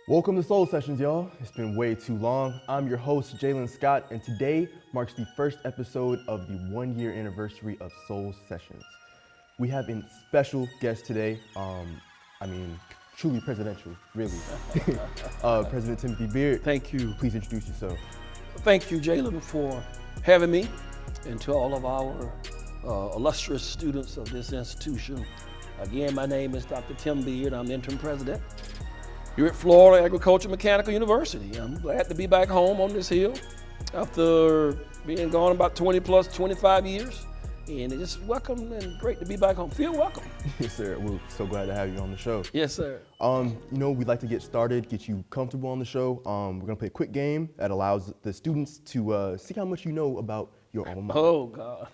Welcome to Soul Sessions, y'all. It's been way too long. I'm your host, Jalen Scott, and today marks the first episode of the 1-year anniversary of Soul Sessions. We have a special guest today. Truly presidential, really. President Timothy Beard. Thank you. Please introduce yourself. Thank you, Jalen, for having me, and to all of our illustrious students of this institution. Again, my name is Dr. Tim Beard. I'm the interim president here at Florida Agricultural Mechanical University. I'm glad to be back home on this hill after being gone about 25 years. And it's just welcome and great to be back home. Feel welcome. Yes, sir. We're so glad to have you on the show. Yes, sir. We'd like to get started, get you comfortable on the show. We're gonna play a quick game that allows the students to see how much you know about your alma mater. Oh, God.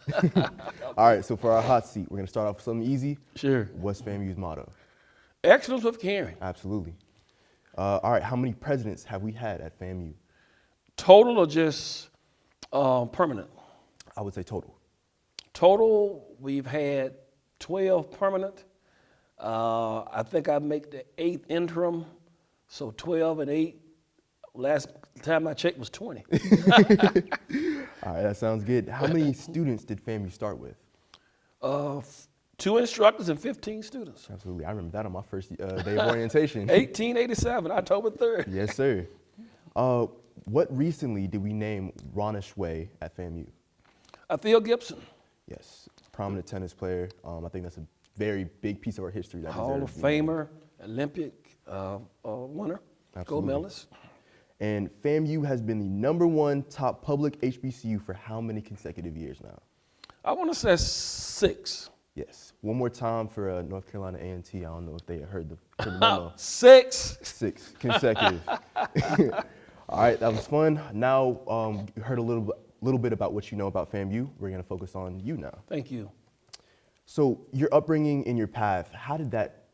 All right, so for our hot seat, we're gonna start off with something easy. Sure. What's FAMU's motto? Excellence with caring. Absolutely. All right, how many presidents have we had at FAMU? Total or just permanent? I would say total. Total, we've had 12 permanent. I think I make the 8th interim, so 12 and 8. Last time I checked was 20. All right, that sounds good. How many students did FAMU start with? 2 instructors and 15 students. Absolutely, I remember that on my first day of orientation. 1887, October 3rd. Yes, sir. What recently did we name Ronish Way at FAMU? Theo Gibson. Yes, prominent tennis player. I think that's a very big piece of our history. That Hall of Famer, Olympic winner, gold medalist. And FAMU has been the #1 top public HBCU for how many consecutive years now? I want to say 6. Yes. One more time for North Carolina A&T. I don't know if they heard the memo. 6. 6 consecutive. All right, that was fun. Now you heard a little bit about what you know about FAMU. We're going to focus on you now. Thank you. So your upbringing and your path, how did that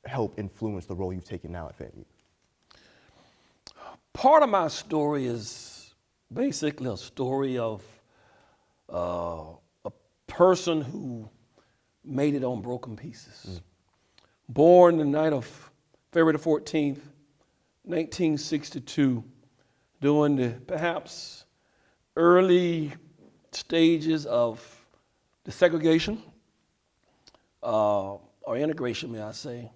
help influence the role you've taken now at FAMU? Part of my story is basically a story of a person who made it on broken pieces. Born the night of February the 14th, 1962, during the perhaps early stages of the segregation, or integration, may I say.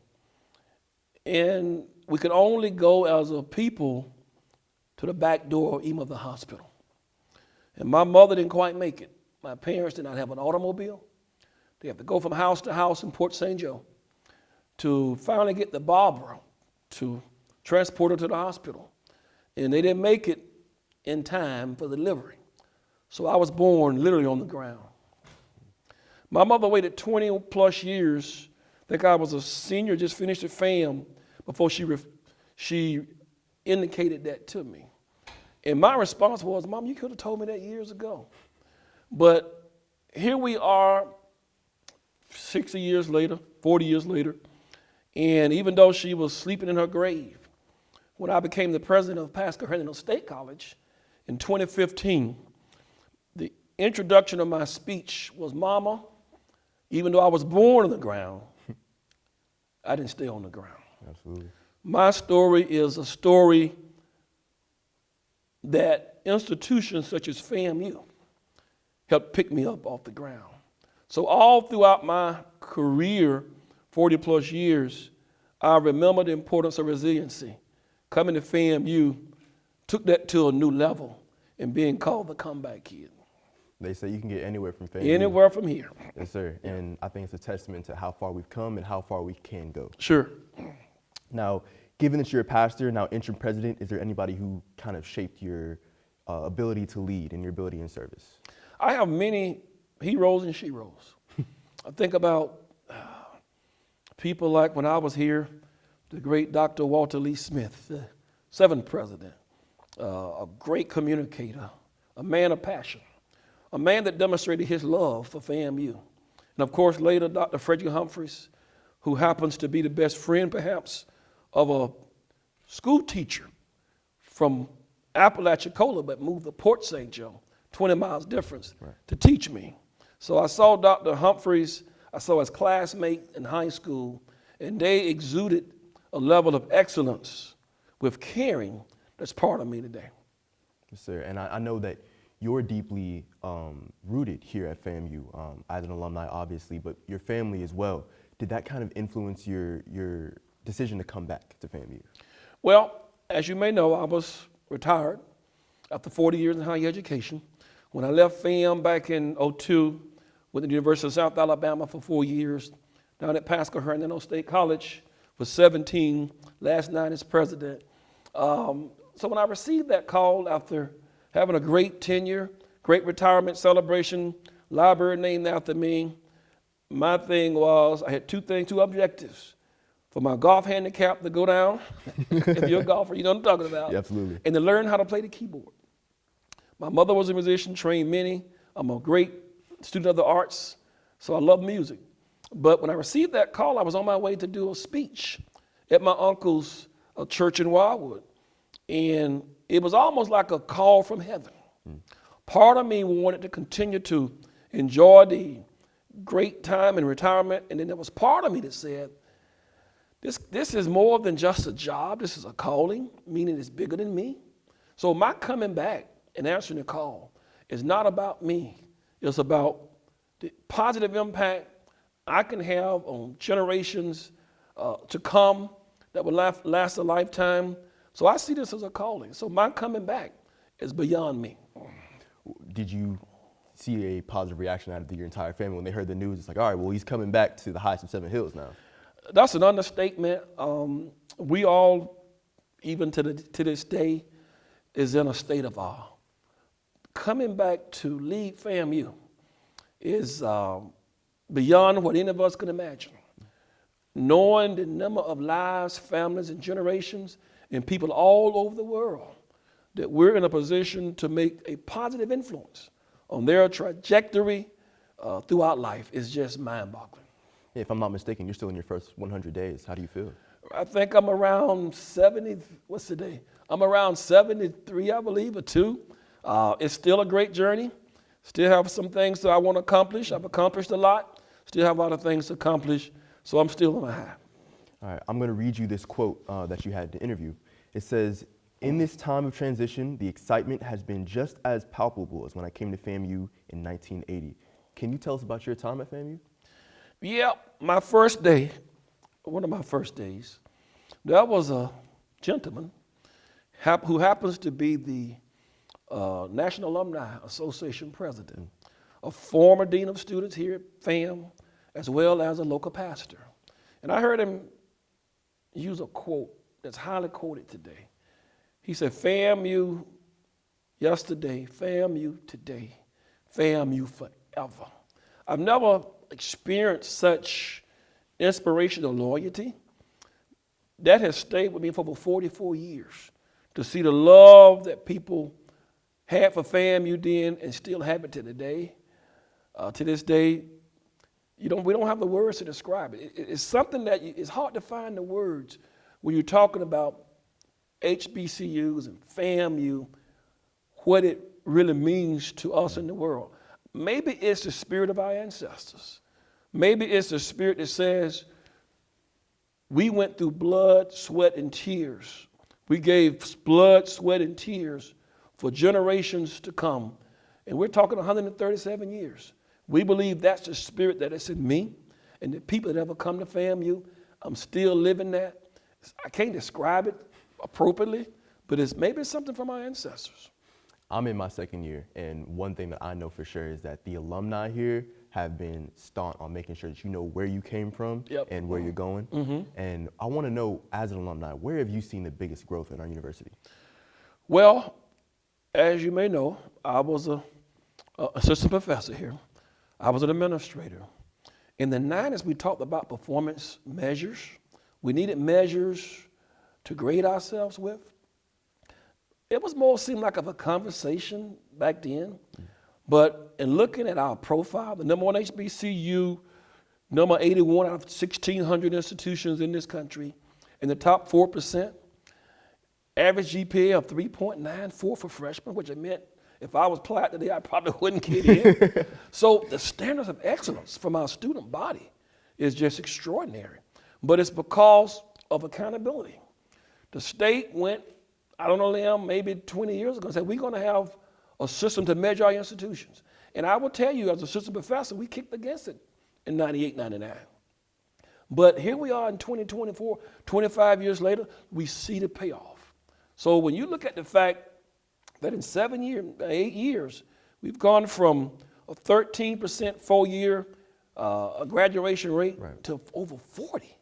And we could only go as a people to the back door even of the hospital. And my mother didn't quite make it. My parents did not have an automobile. They have to go from house to house in Port St. Joe to finally get the Barbara to transport her to the hospital. And they didn't make it in time for the delivery. So I was born literally on the ground. My mother waited 20 plus years. I think I was a senior, just finished at FAM, before she indicated that to me. And my response was, Mom, you could have told me that years ago. But here we are, 60 years later, 40 years later, and even though she was sleeping in her grave, when I became the president of Pasco Hernando State College in 2015, the introduction of my speech was, Mama, even though I was born on the ground, I didn't stay on the ground. Absolutely. My story is a story that institutions such as FAMU helped pick me up off the ground. So all throughout my career, 40 plus years, I remember the importance of resiliency. Coming to FAMU took that to a new level and being called the comeback kid. They say you can get anywhere from FAMU. Anywhere from here. Yes, sir. Yeah. And I think it's a testament to how far we've come and how far we can go. Sure. Now, given that you're a pastor, now interim president, is there anybody who kind of shaped your ability to lead and your ability in service? I have many heroes and sheroes. I think about people like when I was here, the great Dr. Walter Lee Smith, the 7th president, a great communicator, a man of passion, a man that demonstrated his love for FAMU. And of course, later, Dr. Frederick Humphreys, who happens to be the best friend, perhaps, of a school teacher from Apalachicola, but moved to Port St. Joe, 20 miles difference, right, to teach me. So I saw Dr. Humphreys, I saw his classmate in high school, and they exuded a level of excellence with caring that's part of me today. Yes, sir. And I know that you're deeply rooted here at FAMU as an alumni, obviously, but your family as well. Did that kind of influence your decision to come back to FAMU? Well, as you may know, I was retired after 40 years in higher education. When I left FAM back in '02, went to the University of South Alabama for 4 years, down at Pasco Hernando State College for 17, last 9 as president. So when I received that call after having a great tenure, great retirement celebration, library named after me, my thing was, I had two objectives. For my golf handicap to go down, if you're a golfer, you know what I'm talking about. Yeah, absolutely. And to learn how to play the keyboard. My mother was a musician, trained many. I'm a great student of the arts, so I love music. But when I received that call, I was on my way to do a speech at my uncle's church in Wildwood. And it was almost like a call from heaven. Part of me wanted to continue to enjoy the great time in retirement, and then there was part of me that said, this is more than just a job. This is a calling, meaning it's bigger than me. So my coming back and answering the call is not about me. It's about the positive impact I can have on generations to come that will last a lifetime. So I see this as a calling. So my coming back is beyond me. Did you see a positive reaction out of your entire family when they heard the news? It's like, all right, well, he's coming back to the heights of 7 Hills now. That's an understatement. We all, even to this day, is in a state of awe. Coming back to lead FAMU is beyond what any of us could imagine. Knowing the number of lives, families, and generations, and people all over the world, that we're in a position to make a positive influence on their trajectory throughout life is just mind-boggling. If I'm not mistaken, you're still in your first 100 days. How do you feel? I think I'm around 70, what's the day? I'm around 73, I believe, or 2. It's still a great journey. Still have some things that I want to accomplish. I've accomplished a lot. Still have a lot of things to accomplish. So I'm still on a high. All right, I'm going to read you this quote that you had in the interview. It says, "In this time of transition, the excitement has been just as palpable as when I came to FAMU in 1980. Can you tell us about your time at FAMU? Yeah, my first day, one of my first days, there was a gentleman who happens to be the National Alumni Association president, a former dean of students here at FAM, as well as a local pastor. And I heard him use a quote that's highly quoted today. He said, FAMU yesterday, FAMU today, FAMU forever. I've never experienced such inspirational loyalty. That has stayed with me for over 44 years, to see the love that people had for FAMU then and still have it to today. To this day, we don't have the words to describe it. It's something that it's hard to find the words when you're talking about HBCUs and FAMU, what it really means to us in the world. Maybe it's the spirit of our ancestors. Maybe it's the spirit that says we went through blood, sweat, and tears. We gave blood, sweat, and tears for generations to come. And we're talking 137 years. We believe that's the spirit that is in me and the people that ever come to FAMU. I'm still living that. I can't describe it appropriately, but maybe it's something from our ancestors. I'm in my second year, and one thing that I know for sure is that the alumni here have been staunch on making sure that you know where you came from and where you're going. And I want to know, as an alumni, where have you seen the biggest growth in our university? Well, as you may know, I was an assistant professor here. I was an administrator. In the 90s, we talked about performance measures. We needed measures to grade ourselves with. It was more seemed like of a conversation back then. But in looking at our profile, the number one HBCU, number 81 out of 1,600 institutions in this country, in the top 4%, average GPA of 3.94 for freshmen, which meant if I was Platt today, I probably wouldn't get in. So the standards of excellence from our student body is just extraordinary. But it's because of accountability. The state went, I don't know, Liam, maybe 20 years ago, and said, we're going to have a system to measure our institutions. And I will tell you, as an assistant professor, we kicked against it in 98, 99. But here we are in 2024, 25 years later, we see the payoff. So when you look at the fact that in 8 years, we've gone from a 13% 4-year graduation rate to over 40.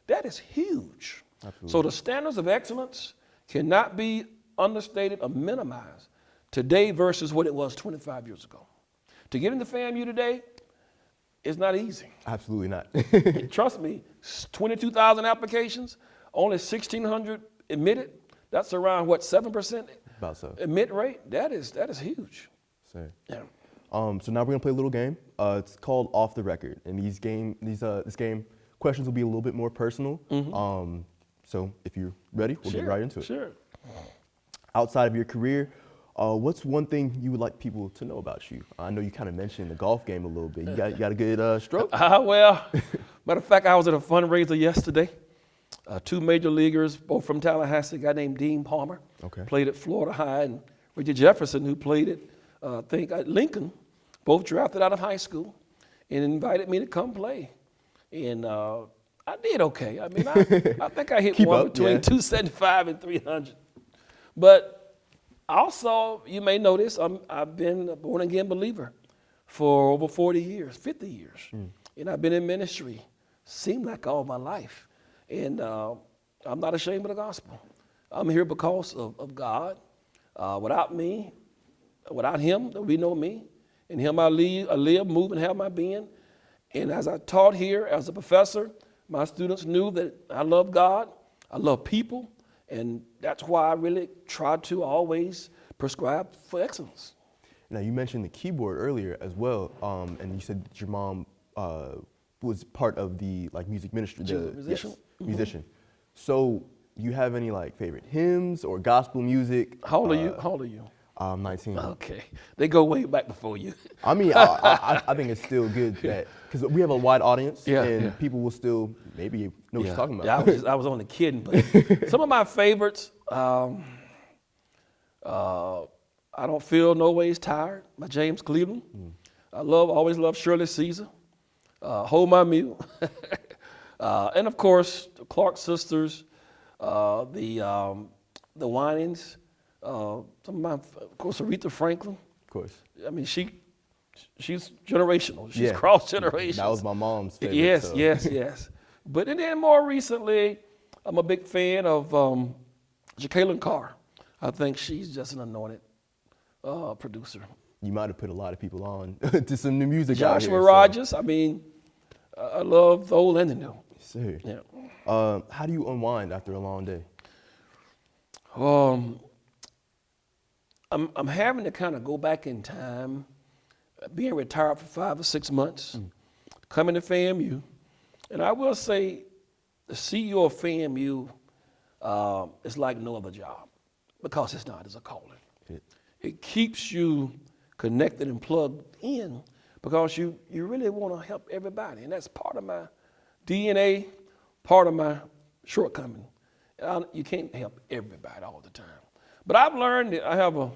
That is huge. Absolutely. So the standards of excellence cannot be understated or minimized today versus what it was 25 years ago. To get into FAMU today, it's not easy. Absolutely not. Trust me, 22,000 applications, only 1,600 admitted. That's around, what, 7%? About so. Admit rate? That is huge. Same. Yeah. So now we're gonna play a little game. It's called Off the Record, and this game questions will be a little bit more personal. Mm-hmm. So if you're ready, we'll get right into it. Sure. Outside of your career, what's one thing you would like people to know about you? I know you kind of mentioned the golf game a little bit. You got a good stroke? Well, matter of fact, I was at a fundraiser yesterday. 2 major leaguers, both from Tallahassee, a guy named Dean Palmer, played at Florida High, and Richard Jefferson, who played at Lincoln, both drafted out of high school, and invited me to come play. And I did okay. I mean, I think I hit one between 275 and 300. But also, you may notice, I've been a born-again believer for over 40 years, 50 years. And I've been in ministry, seemed like all my life. And I'm not ashamed of the gospel. I'm here because of God. Without me, without him, there would be no me. In him I live, move, and have my being. And as I taught here as a professor, my students knew that I love God, I love people, and that's why I really try to always prescribe for excellence. Now, you mentioned the keyboard earlier as well, and you said that your mom was part of the music ministry. Musician. Yes, musician. So, you have any favorite hymns or gospel music? How old are you? I'm 19. Okay, they go way back before you. I mean, I think it's still good that because we have a wide audience, and people will still maybe know what you're talking about. Yeah, I was only kidding, but some of my favorites. I Don't Feel No Ways Tired by James Cleveland. I always love Shirley Caesar. Hold My Mule, and of course the Clark Sisters, the Winans. Of course, Aretha Franklin. Of course. I mean, she's generational. She's cross generations. That was my mom's favorite. Yes. But then more recently, I'm a big fan of Jacqueline Carr. I think she's just an anointed producer. You might have put a lot of people on to some new music Joshua out here. Rogers. I mean, I love the old and the new. Sir. Yeah. How do you unwind after a long day? I'm having to kind of go back in time, being retired for 5 or 6 months, coming to FAMU. And I will say the CEO of FAMU is like no other job because it's not, it's a calling. It keeps you connected and plugged in because you really want to help everybody. And that's part of my DNA, part of my shortcoming. You can't help everybody all the time. But I've learned that I have a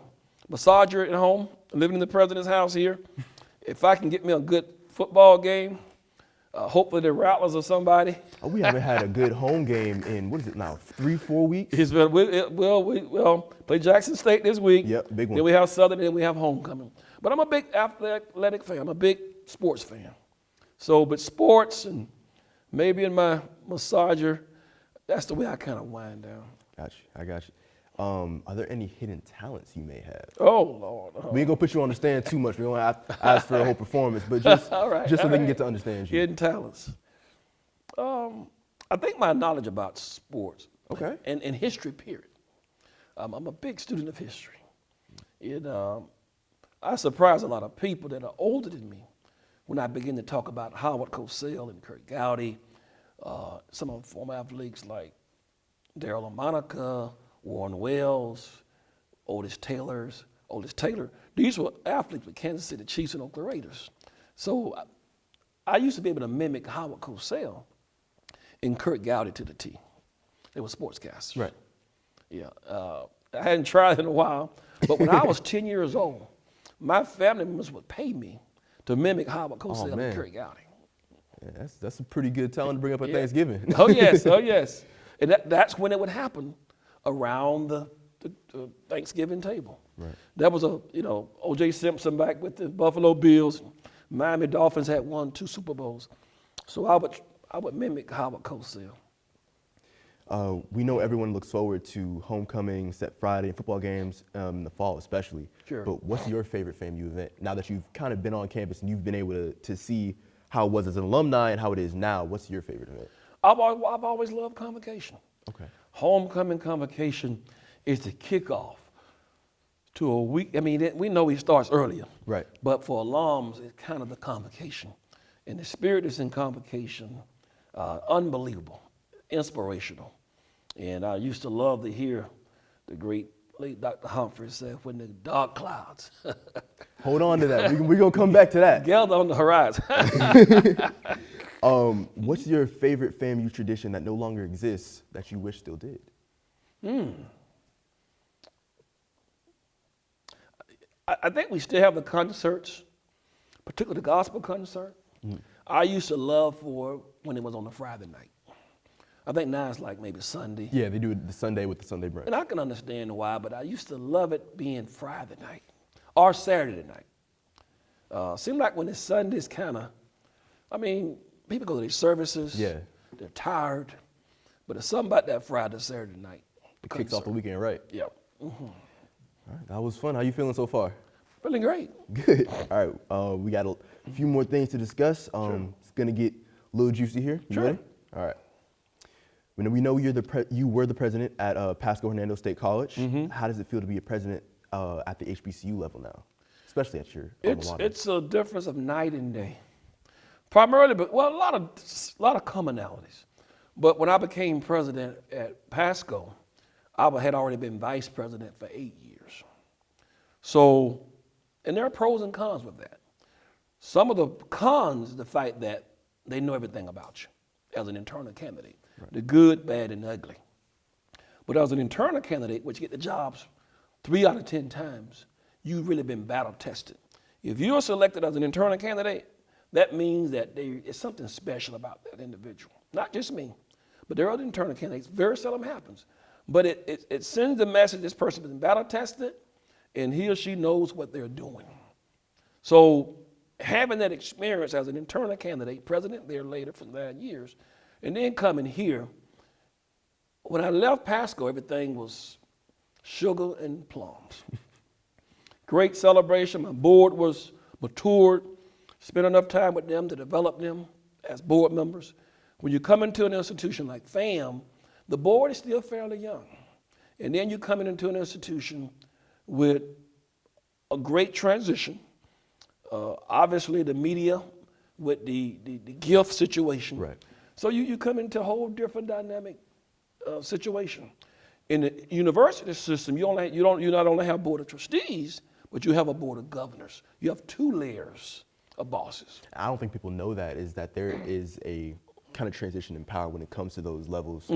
massager at home, living in the president's house here. If I can get me a good football game, hopefully the Rattlers or somebody. We haven't had a good home game in, what is it now, 3-4 weeks? We'll play Jackson State this week. Yep, big one. Then we have Southern, and then we have homecoming. But I'm a big athletic fan. I'm a big sports fan. So, but sports and maybe in my massager, that's the way I kind of wind down. I got you. Are there any hidden talents you may have? Oh, Lord. We ain't gonna put you on the stand too much. We don't have to ask for a whole performance, but just so they can get to understand you. Hidden talents. I think my knowledge about sports. Okay. And history, period. I'm a big student of history. I surprise a lot of people that are older than me when I begin to talk about Howard Cosell and Kurt Gowdy, some of the former athletes like Darrell Monica, Warren Wells, Otis Taylor. These were athletes with Kansas City Chiefs and Oakland Raiders. So I used to be able to mimic Howard Cosell and Kurt Gowdy to the T. They were sportscasters. Right. Yeah. I hadn't tried in a while, but when I was 10 years old, my family members would pay me to mimic Howard Cosell in Curry County. Yeah, that's a pretty good talent to bring up at Yeah. Thanksgiving. Oh yes, oh yes. And that's when it would happen around the Thanksgiving table. Right. That was O.J. Simpson back with the Buffalo Bills. Miami Dolphins had won 2 Super Bowls. So I would mimic Howard Cosell. We know everyone looks forward to homecomings, that Friday, and football games in the fall especially. Sure. But what's your favorite FAMU event now that you've kind of been on campus and you've been able to see how it was as an alumni and how it is now? What's your favorite event? I've always loved convocation. Okay. Homecoming convocation is the kickoff to a week. I mean, we know it starts earlier. Right. But for alums, it's kind of the convocation. And the spirit is in convocation, unbelievable, inspirational. And I used to love to hear the great late Dr. Humphrey say, when the dark clouds. Hold on to that. We're going to come back to that. Gather on the horizon. What's your favorite FAMU tradition that no longer exists that you wish still did? I think we still have the concerts, particularly the gospel concert. I used to love for when it was on a Friday night. I think now it's like maybe Sunday. Yeah, they do it the Sunday with the Sunday brunch. And I can understand why, but I used to love it being Friday night or Saturday night. Seemed like when it's Sunday, it's kind of, people go to these services. Yeah. They're tired. But it's something about that Friday, Saturday night. It kicks off the weekend, right? Yep. All right, that was fun. How you feeling so far? Feeling great. Good. All right, we got a few more things to discuss. It's gonna get a little juicy here. You ready? All right. We know you were the president at Pasco Hernando State College. How does it feel to be a president at the HBCU level now, especially at your alma mater? It's a difference of night and day. Primarily, but a lot of commonalities. But when I became president at Pasco, I had already been vice president for 8 years. So, and there are pros and cons with that. Some of the cons, the fact that they know everything about you as an internal candidate, the good, bad, and ugly. But as an internal candidate, which you get the jobs 3 out of 10 times, you've really been battle tested. If you're selected as an internal candidate, that means that there's something special about that individual. Not just me, but there are other internal candidates. Very seldom happens. But it sends the message this person has been battle tested, and he or she knows what they're doing. So having that experience as an internal candidate, president there later for 9 years, and then coming here, when I left Pasco, everything was sugar and plums. Great celebration. My board was matured, spent enough time with them to develop them as board members. When you come into an institution like FAM, the board is still fairly young. And then you come into an institution with a great transition. Obviously, the media with the gift situation. Right. So you come into a whole different dynamic situation. In the university system, you not only have board of trustees, but you have a board of governors. You have 2 layers of bosses. I don't think people know that there is a kind of transition in power when it comes to those levels.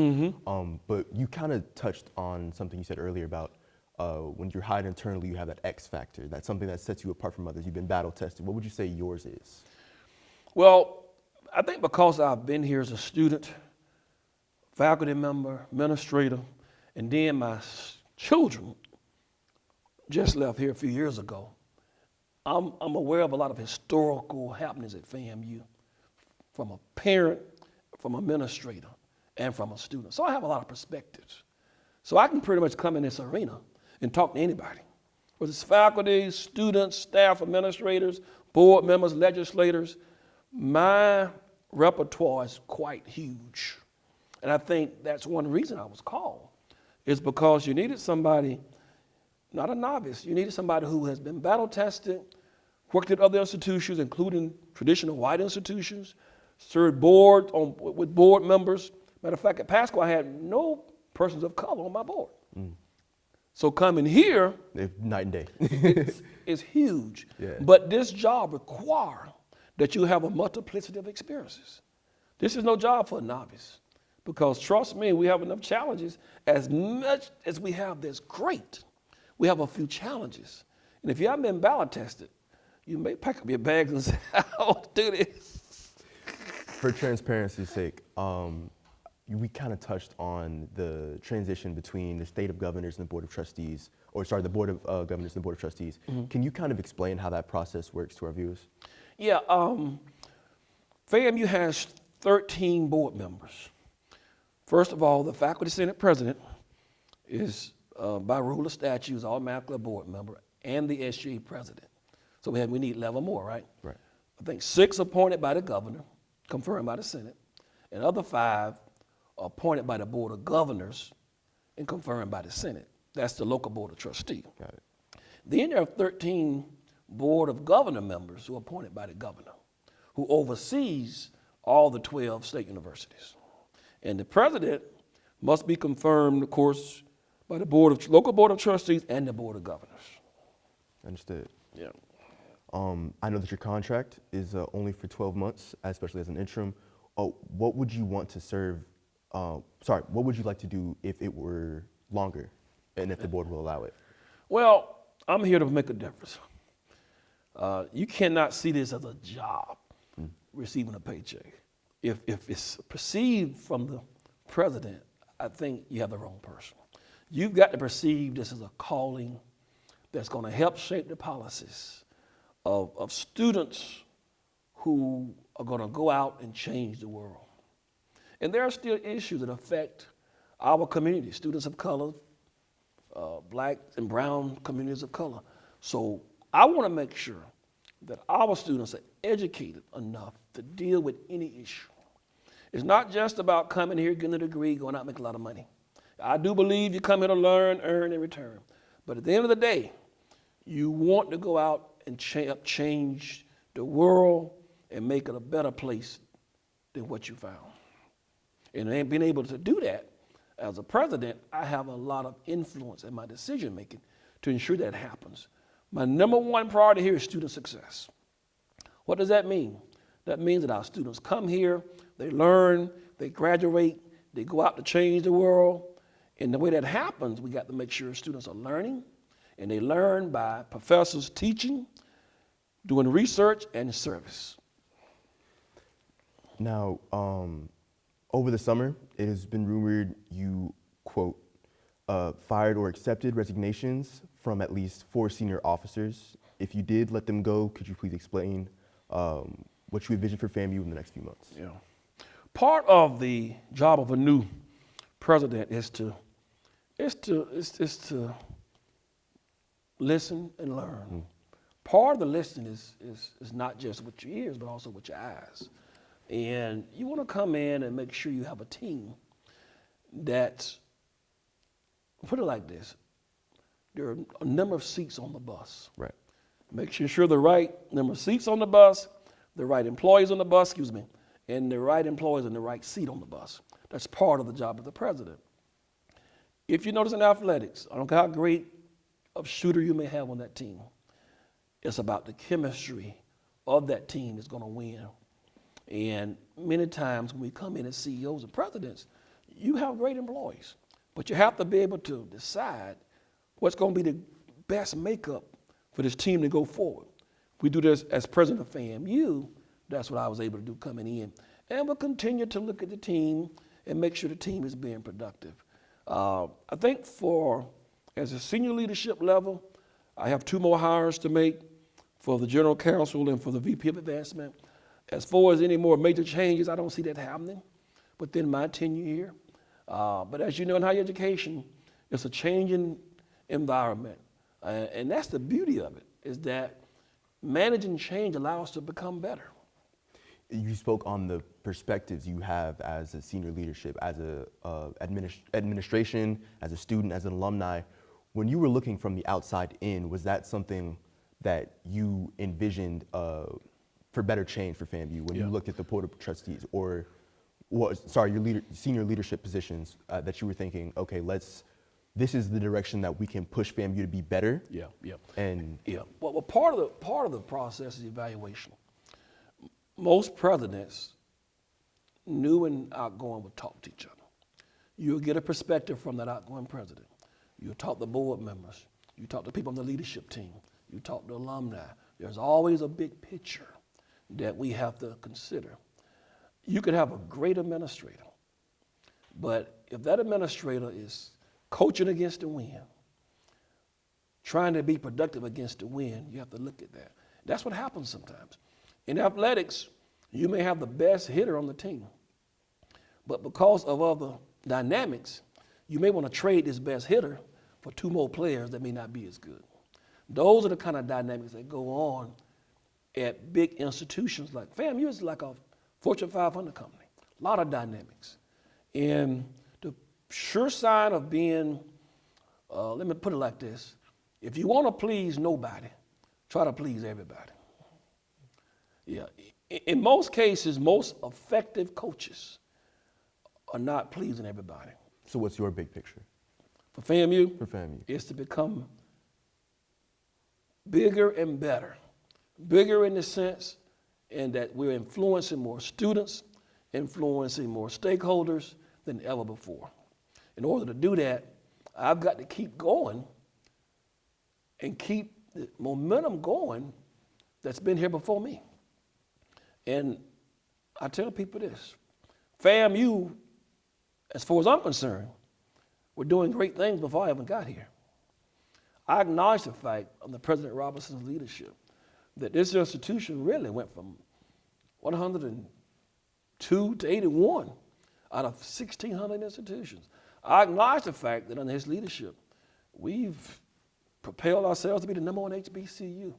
But you kind of touched on something you said earlier about when you're hired internally, you have that X factor. That's something that sets you apart from others. You've been battle tested. What would you say yours is? Well, I think because I've been here as a student, faculty member, administrator, and then my children just left here a few years ago, I'm aware of a lot of historical happenings at FAMU from a parent, from an administrator, and from a student. So I have a lot of perspectives. So I can pretty much come in this arena and talk to anybody, whether it's faculty, students, staff, administrators, board members, legislators. My repertoire is quite huge. And I think that's one reason I was called, is because you needed somebody, not a novice, you needed somebody who has been battle tested, worked at other institutions, including traditional white institutions, served with board members. Matter of fact, at Pasco, I had no persons of color on my board. So coming here, night and day. it's huge. Yeah. But this job requires that you have a multiplicity of experiences. This is no job for a novice. Because trust me, we have enough challenges. As much as we have that's great, we have a few challenges. And if you haven't been ballot tested, you may pack up your bags and say, I don't do this. For transparency's sake, we kind of touched on the transition between the state of governors and the board of trustees, the board of governors and the board of trustees. Mm-hmm. Can you kind of explain how that process works to our viewers? Yeah, FAMU has 13 board members. First of all, the faculty senate president is, by rule of statute, is automatically a board member, and the SGA president. So we need 11 more, right? Right. I think 6 appointed by the governor, confirmed by the Senate, and other 5 are appointed by the board of governors and confirmed by the Senate. That's the local board of trustees. Got it. Then there are 13 board of governor members who are appointed by the governor, who oversees all the 12 state universities. And the president must be confirmed, of course, by the local board of trustees and the board of governors. Understood. Yeah. I know that your contract is only for 12 months, especially as an interim. What would you want to serve? What would you like to do if it were longer, and if the board will allow it? Well, I'm here to make a difference. You cannot see this as a job, receiving a paycheck. If it's perceived from the president, I think you have the wrong person. You've got to perceive this as a calling that's going to help shape the policies of students who are going to go out and change the world. And there are still issues that affect our community, students of color, black and brown communities of color. So I want to make sure that our students are educated enough to deal with any issue. It's not just about coming here, getting a degree, going out and making a lot of money. I do believe you come here to learn, earn, and return. But at the end of the day, you want to go out and change the world and make it a better place than what you found. And being able to do that, as a president, I have a lot of influence in my decision making to ensure that happens. My number one priority here is student success. What does that mean? That means that our students come here, they learn, they graduate, they go out to change the world. And the way that happens, we got to make sure students are learning, and they learn by professors teaching, doing research, and service. Now, over the summer, it has been rumored you, quote, fired or accepted resignations from at least 4 senior officers. If you did let them go, could you please explain what you envision for FAMU in the next few months? Yeah. Part of the job of a new president is to listen and learn. Part of the listening is not just with your ears, but also with your eyes. And you want to come in and make sure you have a team that, put it like this, there are a number of seats on the bus. Right. Make sure the right number of seats on the bus, the right employees on the bus, and the right employees in the right seat on the bus. That's part of the job of the president. If you notice in athletics, I don't care how great of shooter you may have on that team, it's about the chemistry of that team that's going to win. And many times when we come in as CEOs and presidents, you have great employees, but you have to be able to decide what's going to be the best makeup for this team to go forward. We do this as president of FAMU. That's what I was able to do coming in. And we'll continue to look at the team and make sure the team is being productive. I think as a senior leadership level, I have 2 more hires to make for the general counsel and for the VP of advancement. As far as any more major changes, I don't see that happening within my tenure here. But as you know, in higher education, it's a changing environment. And that's the beauty of it, is that managing change allows us to become better. You spoke on the perspectives you have as a senior leadership, as a administration, as a student, as an alumni. When you were looking from the outside in, was that something that you envisioned for better change for FAMU when you looked at the board of trustees, or your senior leadership positions that you were thinking, okay, this is the direction that we can push FAMU to be better? Well, part of the process is evaluation. Most presidents new and outgoing would talk to each other. You'll get a perspective from that outgoing president. You'll talk to board members. You talk to people on the leadership team. You talk to alumni. There's always a big picture that we have to consider. You could have a great administrator, but if that administrator is coaching against the wind, trying to be productive against the wind, you have to look at that. That's what happens sometimes. In athletics, you may have the best hitter on the team, but because of other dynamics, you may want to trade this best hitter for two more players that may not be as good. Those are the kind of dynamics that go on at big institutions like FAMU is like a Fortune 500 company. A lot of dynamics. And the sure sign of being, let me put it like this, if you want to please nobody, try to please everybody. Yeah. In most cases, most effective coaches are not pleasing everybody. So what's your big picture? For FAMU, Is to become bigger and better. Bigger in the sense in that we're influencing more students, influencing more stakeholders than ever before. In order to do that, I've got to keep going and keep the momentum going that's been here before me. And I tell people this, FAMU, as far as I'm concerned, we're doing great things before I even got here. I acknowledge the fact under President Robinson's leadership that this institution really went from 102 to 81 out of 1,600 institutions. I acknowledge the fact that under his leadership, we've propelled ourselves to be the #1 HBCU.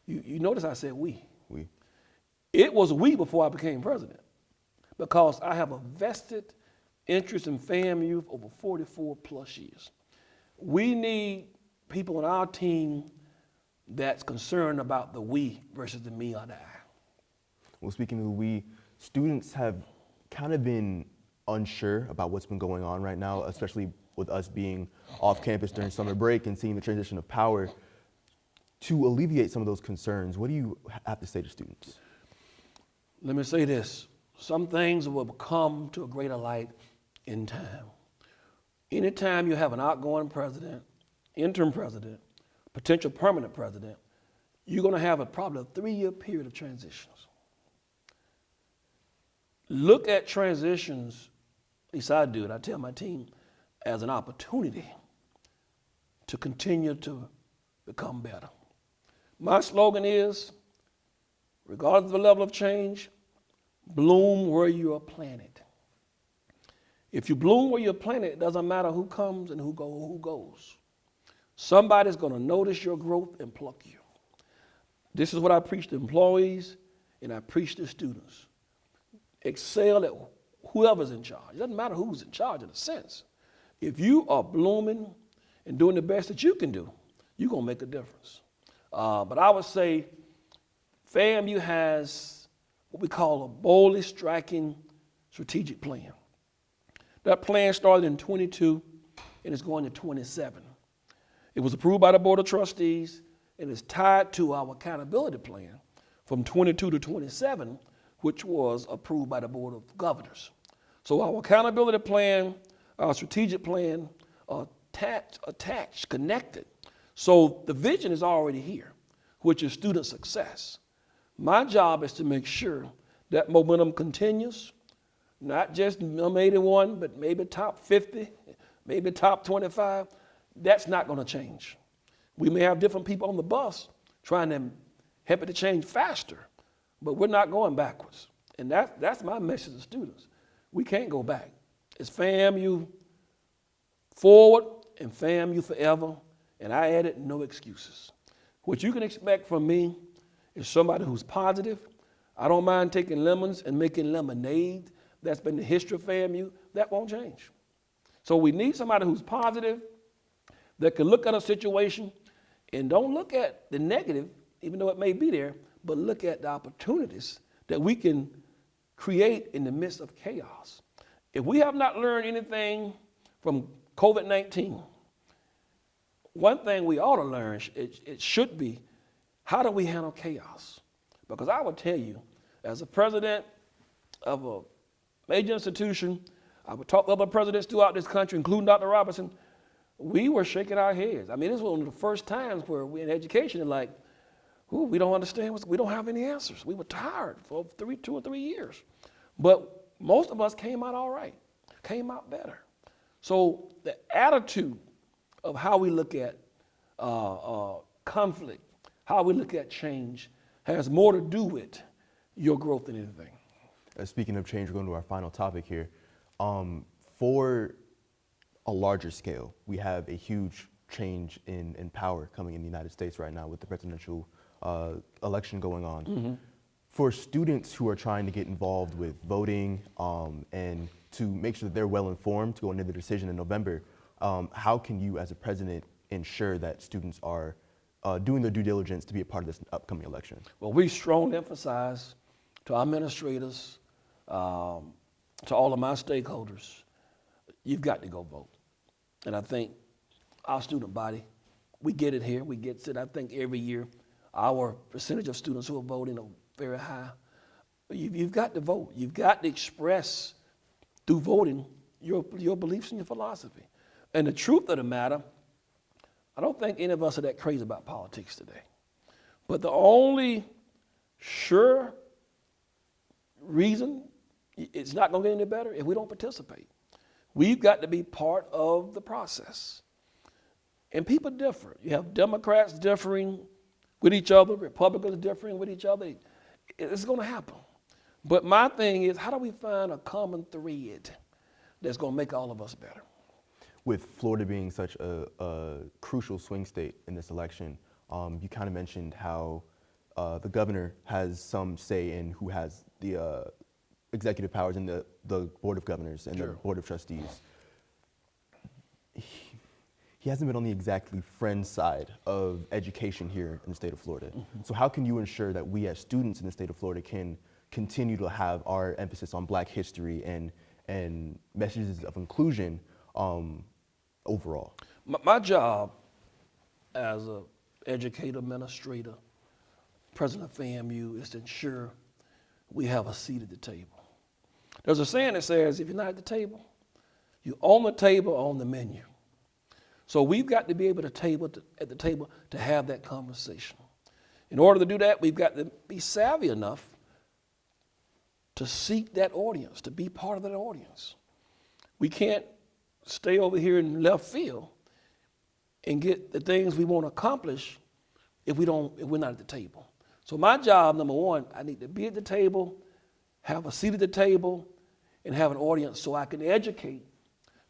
You notice I said we. We. It was we before I became president because I have a vested interest in FAMU for over 44 plus years. We need people on our team that's concerned about the we versus the me or the I. Well, speaking of the we, students have kind of been unsure about what's been going on right now, especially with us being off campus during summer break and seeing the transition of power. To alleviate some of those concerns, what do you have to say to students? Let me say this. Some things will come to a greater light in time. Anytime you have an outgoing president, interim president, potential permanent president, you're going to have probably a 3-year period of transitions. Look at transitions, at least I do it, I tell my team, as an opportunity to continue to become better. My slogan is, regardless of the level of change, bloom where you are planted. If you bloom where you're planted, it doesn't matter who comes and who goes. Somebody's going to notice your growth and pluck you. This is what I preach to employees and I preach to students. Excel at whoever's in charge. It doesn't matter who's in charge in a sense. If you are blooming and doing the best that you can do, you're going to make a difference. But I would say FAMU has what we call a boldly striking strategic plan. That plan started in 22 and it's going to 27. It was approved by the Board of Trustees and is tied to our accountability plan from 22 to 27, which was approved by the Board of Governors. So our accountability plan, our strategic plan are attached, connected. So the vision is already here, which is student success. My job is to make sure that momentum continues, not just number 81, but maybe top 50, maybe top 25. That's not going to change. We may have different people on the bus trying to help it to change faster, but we're not going backwards. And that's my message to students. We can't go back. It's FAMU forward and FAMU forever, and I added no excuses. What you can expect from me is somebody who's positive. I don't mind taking lemons and making lemonade. That's been the history of FAMU. That won't change. So we need somebody who's positive, that can look at a situation and don't look at the negative, even though it may be there, but look at the opportunities that we can create in the midst of chaos. If we have not learned anything from COVID-19, one thing we ought to learn, it should be, how do we handle chaos? Because I will tell you, as a president of a major institution, I would talk to other presidents throughout this country, including Dr. Robinson, we were shaking our heads. I mean, this was one of the first times where we in education are like, ooh, we don't understand, we don't have any answers. We were tired for 2 or 3 years. But most of us came out all right, came out better. So the attitude of how we look at conflict, how we look at change, has more to do with your growth than anything. Speaking of change, we're going to our final topic here. For a larger scale, we have a huge change in power coming in the United States right now with the presidential election going on. Mm-hmm. For students who are trying to get involved with voting and to make sure that they're well informed to go into the decision in November, how can you as a president ensure that students are doing their due diligence to be a part of this upcoming election? Well, we strongly emphasize to our administrators, to all of my stakeholders, you've got to go vote. And I think our student body, we get it here, we get it. I think every year our percentage of students who are voting are very high. You've got to vote. You've got to express through voting your beliefs and your philosophy. And the truth of the matter, I don't think any of us are that crazy about politics today. But the only sure reason it's not going to get any better if we don't participate. We've got to be part of the process. And people differ. You have Democrats differing with each other, Republicans differing with each other. It's going to happen. But my thing is, how do we find a common thread that's going to make all of us better? With Florida being such a crucial swing state in this election, you kind of mentioned how the governor has some say in who has the executive powers in the Board of Governors and Sure. the Board of Trustees. He hasn't been on the exactly friend side of education here in the state of Florida. Mm-hmm. So how can you ensure that we as students in the state of Florida can continue to have our emphasis on Black history and messages of inclusion overall? My job as an educator, administrator, president of FAMU is to ensure we have a seat at the table. There's a saying that says, if you're not at the table, you're on the table or on the menu. So we've got to be able to at the table to have that conversation. In order to do that, we've got to be savvy enough to seek that audience, to be part of that audience. We can't stay over here in left field and get the things we want to accomplish if we're not at the table. So my job, number one, I need to be at the table, have a seat at the table, and have an audience so I can educate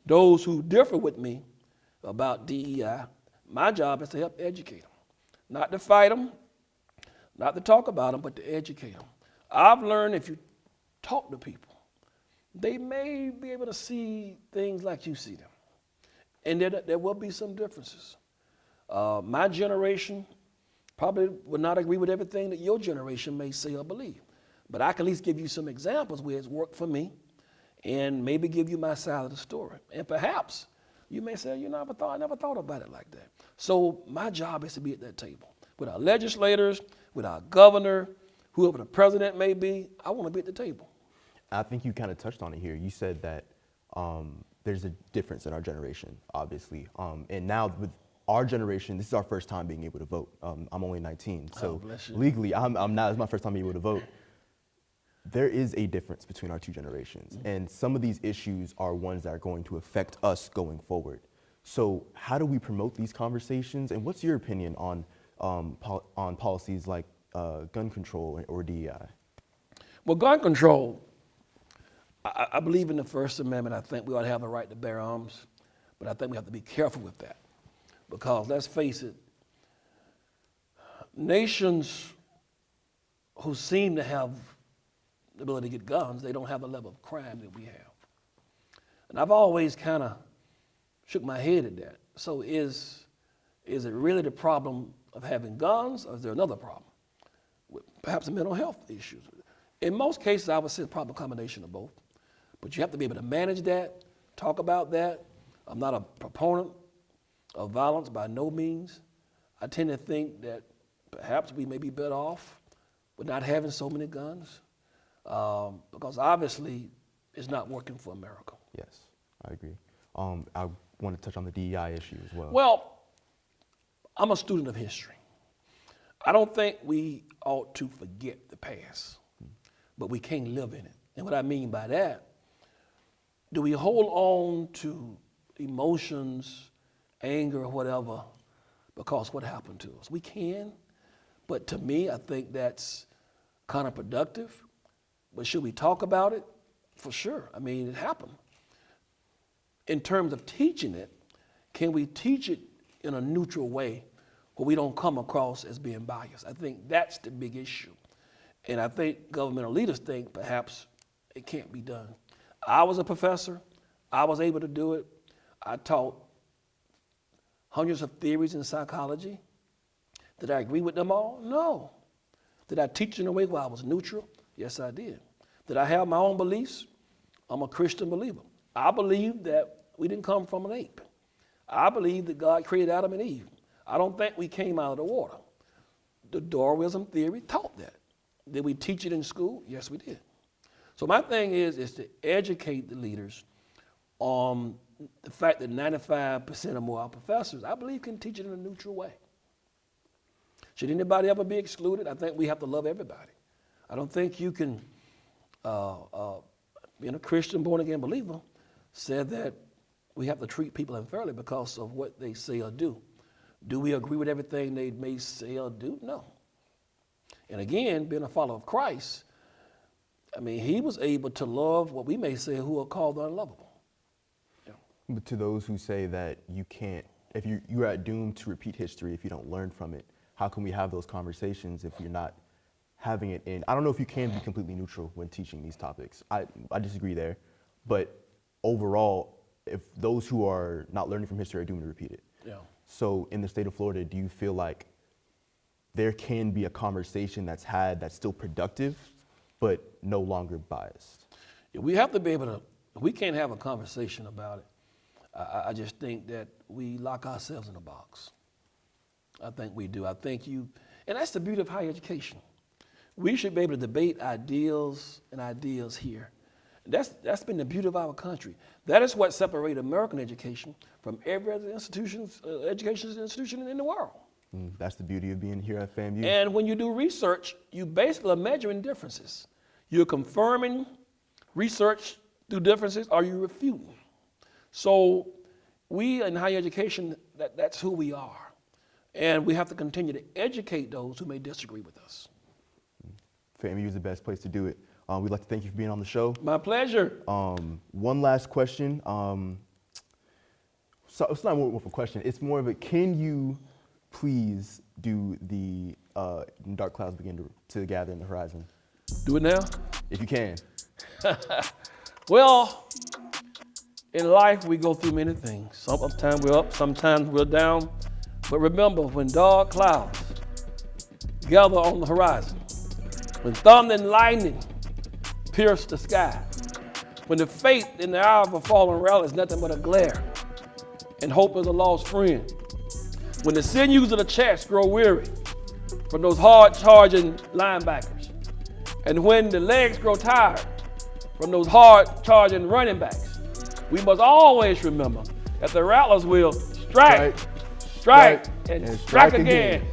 those who differ with me about DEI. My job is to help educate them, not to fight them, not to talk about them, but to educate them. I've learned if you talk to people, they may be able to see things like you see them. And there will be some differences. My generation probably would not agree with everything that your generation may say or believe. But I can at least give you some examples where it's worked for me and maybe give you my side of the story. And perhaps you may say, I never thought about it like that. So my job is to be at that table with our legislators, with our governor, whoever the president may be. I want to be at the table. I think you kind of touched on it here. You said that there's a difference in our generation, obviously. And now with our generation, this is our first time being able to vote. I'm only 19, so legally, I'm not. It's my first time being able to vote. There is a difference between our two generations, and some of these issues are ones that are going to affect us going forward. So how do we promote these conversations, and what's your opinion on policies like gun control or DEI? Well, gun control, I believe in the First Amendment. I think we ought to have the right to bear arms, but I think we have to be careful with that because, let's face it, nations who seem to have the ability to get guns, they don't have the level of crime that we have. And I've always kind of shook my head at that. So is it really the problem of having guns, or is there another problem with perhaps mental health issues? In most cases, I would say probably a combination of both. But you have to be able to manage that, talk about that. I'm not a proponent of violence by no means. I tend to think that perhaps we may be better off with not having so many guns. Because obviously is not working for America. Yes, I agree. I want to touch on the DEI issue as well. Well, I'm a student of history. I don't think we ought to forget the past, but we can't live in it. And what I mean by that, do we hold on to emotions, anger, or whatever, because what happened to us? We can, but to me, I think that's counterproductive. But should we talk about it? For sure. I mean, it happened. In terms of teaching it, can we teach it in a neutral way where we don't come across as being biased? I think that's the big issue. And I think governmental leaders think perhaps it can't be done. I was a professor. I was able to do it. I taught hundreds of theories in psychology. Did I agree with them all? No. Did I teach in a way where I was neutral? Yes, I did. Did I have my own beliefs? I'm a Christian believer. I believe that we didn't come from an ape. I believe that God created Adam and Eve. I don't think we came out of the water. The Darwinism theory taught that. Did we teach it in school? Yes, we did. So my thing is to educate the leaders on the fact that 95% or more of our professors, I believe, can teach it in a neutral way. Should anybody ever be excluded? I think we have to love everybody. I don't think you can, being a Christian born-again believer, said that we have to treat people unfairly because of what they say or do. Do we agree with everything they may say or do? No. And again, being a follower of Christ, I mean, he was able to love what we may say who are called the unlovable. Yeah. But to those who say that you can't, if you're at doomed to repeat history if you don't learn from it, how can we have those conversations if you're not having it in? I don't know if you can be completely neutral when teaching these topics. I disagree there. But overall, if those who are not learning from history are doomed to repeat it. Yeah. So in the state of Florida, do you feel like there can be a conversation that's had that's still productive, but no longer biased? We have to be able to, we can't have a conversation about it. I just think that we lock ourselves in a box. I think we do. I think and that's the beauty of higher education. We should be able to debate ideals and ideals here. That's been the beauty of our country. That is what separates American education from every other education institution in the world. That's the beauty of being here at FAMU. And when you do research, you basically are measuring differences. You're confirming research through differences, or you're refuting. So we in higher education, that's who we are. And we have to continue to educate those who may disagree with us. FAMU is the best place to do it. We'd like to thank you for being on the show. My pleasure. One last question. So it's not more of a question. It's more of a, can you please do the dark clouds begin to gather in the horizon? Do it now? If you can. Well, in life we go through many things. Sometimes we're up, sometimes we're down. But remember, when dark clouds gather on the horizon, when thunder and lightning pierce the sky, when the faith in the hour of a fallen realm is nothing but a glare, and hope is a lost friend, when the sinews of the chest grow weary from those hard-charging linebackers, and when the legs grow tired from those hard-charging running backs, we must always remember that the rattlers will strike, and strike again.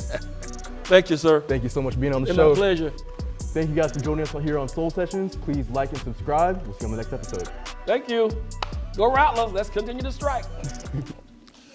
Thank you, sir. Thank you so much for being on the It's show. my pleasure. Thank you guys for joining us here on Soul Sessions. Please like and subscribe. We'll see you on the next episode. Thank you. Go Rattlers. Let's continue to strike.